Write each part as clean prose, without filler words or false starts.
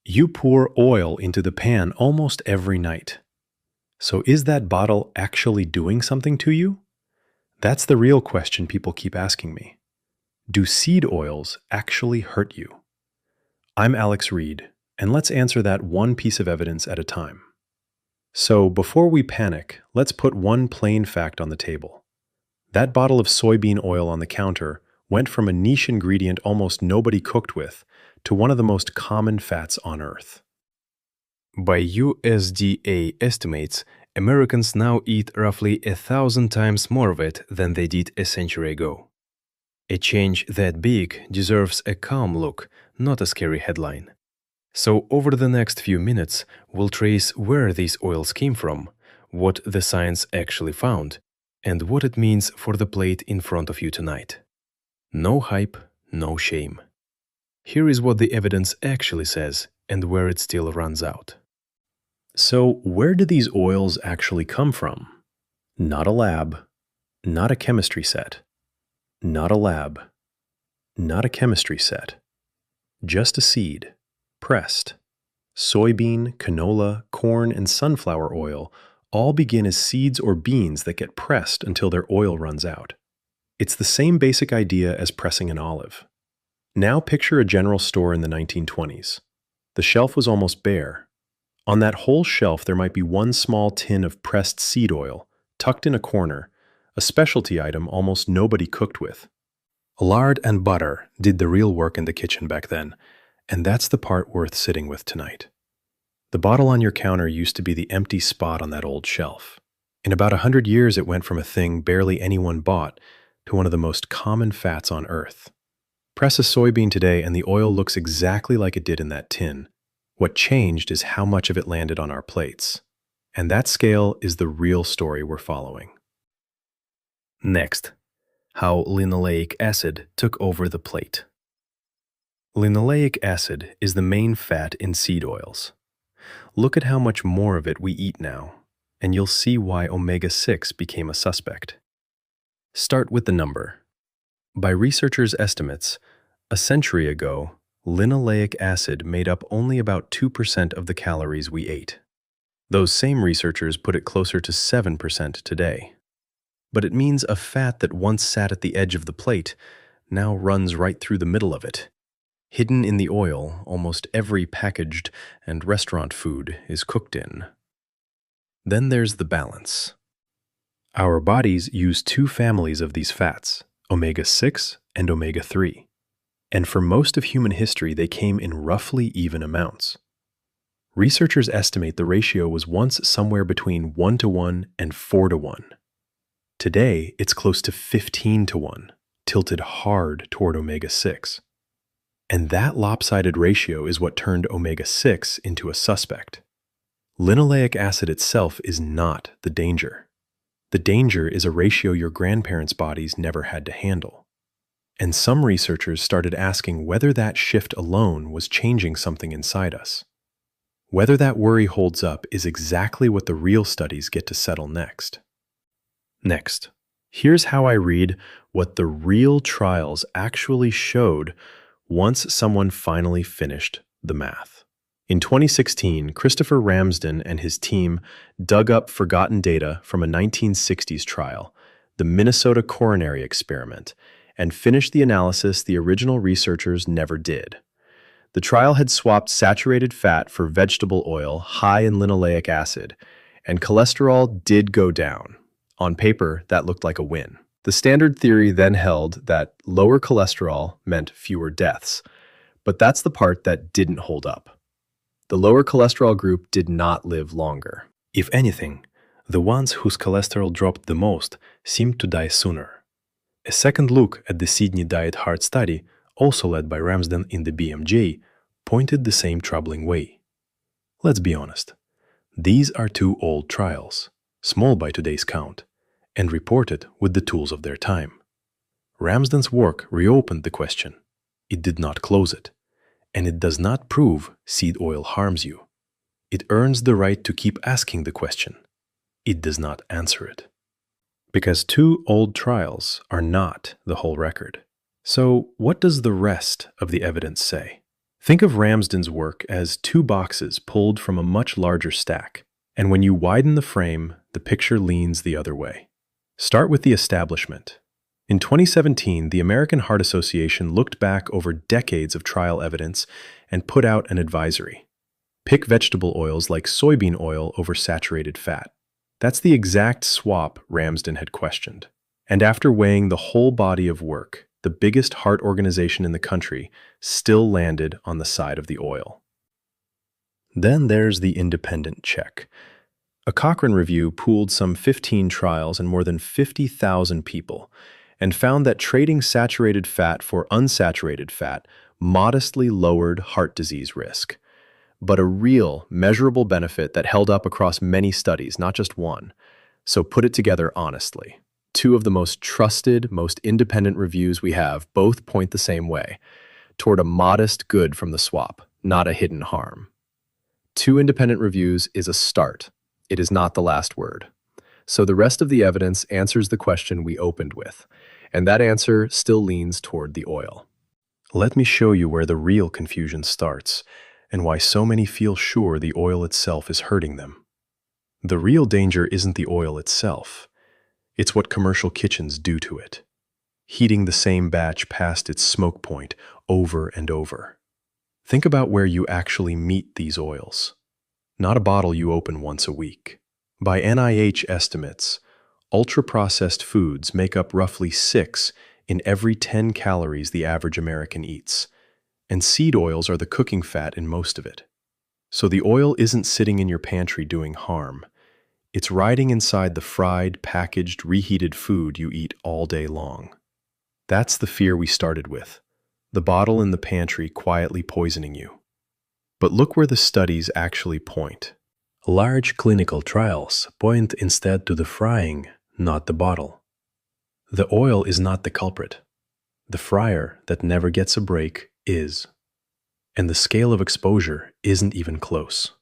You pour oil into the pan almost every night. So is that bottle actually doing something to you? That's the real question people keep asking me. Do seed oils actually hurt you? I'm Alex Reed, and let's answer that one piece of evidence at a time. So before we panic, let's put one plain fact on the table. That bottle of soybean oil on the counter went from a niche ingredient almost nobody cooked with to one of the most common fats on Earth. By USDA estimates, Americans now eat roughly 1,000 times more of it than they did a century ago. A change that big deserves a calm look, not a scary headline. So over the next few minutes, we'll trace where these oils came from, what the science actually found, and what it means for the plate in front of you tonight. No hype, no shame. Here is what the evidence actually says and where it still runs out. So where do these oils actually come from? Not a lab, not a chemistry set. Not a lab, not a chemistry set. Just a seed, pressed. Soybean, canola, corn, and sunflower oil all begin as seeds or beans that get pressed until their oil runs out. It's the same basic idea as pressing an olive. Now picture a general store in the 1920s. The shelf was almost bare. On that whole shelf there might be one small tin of pressed seed oil, tucked in a corner, a specialty item almost nobody cooked with. Lard and butter did the real work in the kitchen back then, and that's the part worth sitting with tonight. The bottle on your counter used to be the empty spot on that old shelf. In about 100 years it went from a thing barely anyone bought to one of the most common fats on Earth. Press a soybean today and the oil looks exactly like it did in that tin. What changed is how much of it landed on our plates. And that scale is the real story we're following. Next, how linoleic acid took over the plate. Linoleic acid is the main fat in seed oils. Look at how much more of it we eat now, and you'll see why omega-6 became a suspect. Start with the number. By researchers' estimates, a century ago, linoleic acid made up only about 2% of the calories we ate. Those same researchers put it closer to 7% today. But it means a fat that once sat at the edge of the plate now runs right through the middle of it. Hidden in the oil, almost every packaged and restaurant food is cooked in. Then there's the balance. Our bodies use two families of these fats, omega-6 and omega-3. And for most of human history, they came in roughly even amounts. Researchers estimate the ratio was once somewhere between 1:1 and 4:1. Today, it's close to 15:1, tilted hard toward omega-6. And that lopsided ratio is what turned omega-6 into a suspect. Linoleic acid itself is not the danger. The danger is a ratio your grandparents' bodies never had to handle. And some researchers started asking whether that shift alone was changing something inside us. Whether that worry holds up is exactly what the real studies get to settle next. Next, here's how I read what the real trials actually showed once someone finally finished the math. In 2016, Christopher Ramsden and his team dug up forgotten data from a 1960s trial, the Minnesota coronary experiment, and finished the analysis the original researchers never did. The trial had swapped saturated fat for vegetable oil high in linoleic acid, and cholesterol did go down. On paper, that looked like a win. The standard theory then held that lower cholesterol meant fewer deaths, but that's the part that didn't hold up. The lower cholesterol group did not live longer. If anything, the ones whose cholesterol dropped the most seemed to die sooner. A second look at the Sydney Diet Heart Study, also led by Ramsden in the BMJ, pointed the same troubling way. Let's be honest. These are two old trials, small by today's count, and reported with the tools of their time. Ramsden's work reopened the question. It did not close it, and it does not prove seed oil harms you. It earns the right to keep asking the question. It does not answer it. Because two old trials are not the whole record. So what does the rest of the evidence say? Think of Ramsden's work as two boxes pulled from a much larger stack, and when you widen the frame, the picture leans the other way. Start with the establishment. In 2017, the American Heart Association looked back over decades of trial evidence and put out an advisory. Pick vegetable oils like soybean oil over saturated fat. That's the exact swap Ramsden had questioned. And after weighing the whole body of work, the biggest heart organization in the country still landed on the side of the oil. Then there's the independent check. A Cochrane review pooled some 15 trials and more than 50,000 people and found that trading saturated fat for unsaturated fat modestly lowered heart disease risk. But a real, measurable benefit that held up across many studies, not just one. So put it together honestly. Two of the most trusted, most independent reviews we have both point the same way, toward a modest good from the swap, not a hidden harm. Two independent reviews is a start. It is not the last word. So the rest of the evidence answers the question we opened with, and that answer still leans toward the oil. Let me show you where the real confusion starts, and why so many feel sure the oil itself is hurting them. The real danger isn't the oil itself. It's what commercial kitchens do to it, heating the same batch past its smoke point over and over. Think about where you actually meet these oils, not a bottle you open once a week. By NIH estimates, ultra-processed foods make up roughly 6 in every 10 calories the average American eats, and seed oils are the cooking fat in most of it. So the oil isn't sitting in your pantry doing harm. It's riding inside the fried, packaged, reheated food you eat all day long. That's the fear we started with, the bottle in the pantry quietly poisoning you. But look where the studies actually point. Large clinical trials point instead to the frying, not the bottle. The oil is not the culprit. The fryer that never gets a break is. And the scale of exposure isn't even close.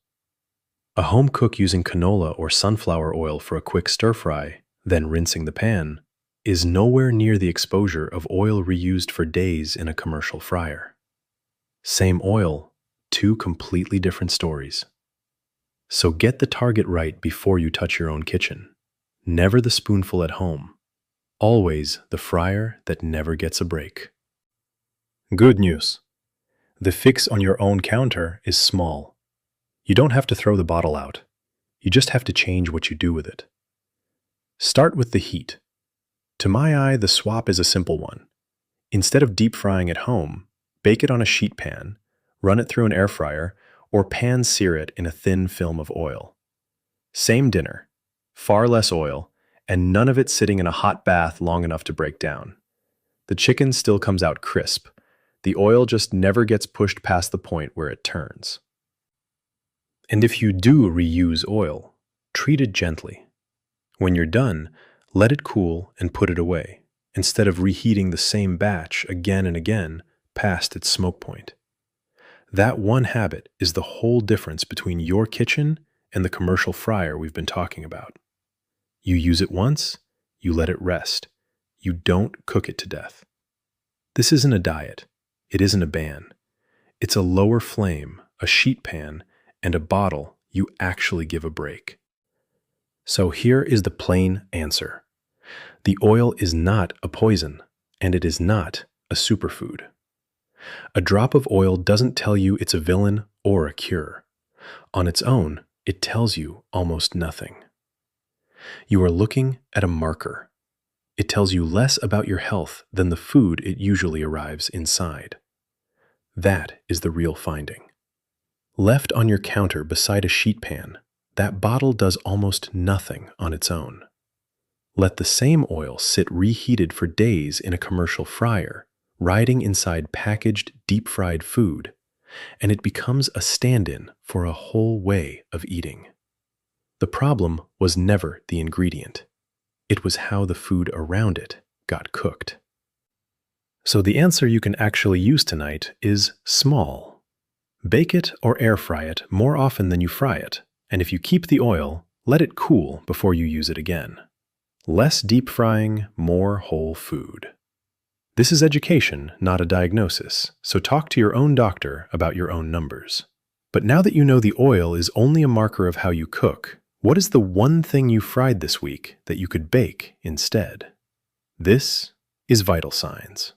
A home cook using canola or sunflower oil for a quick stir-fry, then rinsing the pan, is nowhere near the exposure of oil reused for days in a commercial fryer. Same oil, two completely different stories. So get the target right before you touch your own kitchen. Never the spoonful at home. Always the fryer that never gets a break. Good news. The fix on your own counter is small. You don't have to throw the bottle out. You just have to change what you do with it. Start with the heat. To my eye, the swap is a simple one. Instead of deep frying at home, bake it on a sheet pan, run it through an air fryer, or pan-sear it in a thin film of oil. Same dinner, far less oil, and none of it sitting in a hot bath long enough to break down. The chicken still comes out crisp. The oil just never gets pushed past the point where it turns. And if you do reuse oil, treat it gently. When you're done, let it cool and put it away, instead of reheating the same batch again and again past its smoke point. That one habit is the whole difference between your kitchen and the commercial fryer we've been talking about. You use it once, you let it rest. You don't cook it to death. This isn't a diet. It isn't a ban. It's a lower flame, a sheet pan, and a bottle you actually give a break. So here is the plain answer. The oil is not a poison, and it is not a superfood. A drop of oil doesn't tell you it's a villain or a cure. On its own, it tells you almost nothing. You are looking at a marker. It tells you less about your health than the food it usually arrives inside. That is the real finding. Left on your counter beside a sheet pan, that bottle does almost nothing on its own. Let the same oil sit reheated for days in a commercial fryer, riding inside packaged, deep-fried food, and it becomes a stand-in for a whole way of eating. The problem was never the ingredient. It was how the food around it got cooked. So the answer you can actually use tonight is small. Bake it or air fry it more often than you fry it, and if you keep the oil, let it cool before you use it again. Less deep frying, more whole food. This is education, not a diagnosis, so talk to your own doctor about your own numbers. But now that you know the oil is only a marker of how you cook, what is the one thing you fried this week that you could bake instead? This is Vital Signs.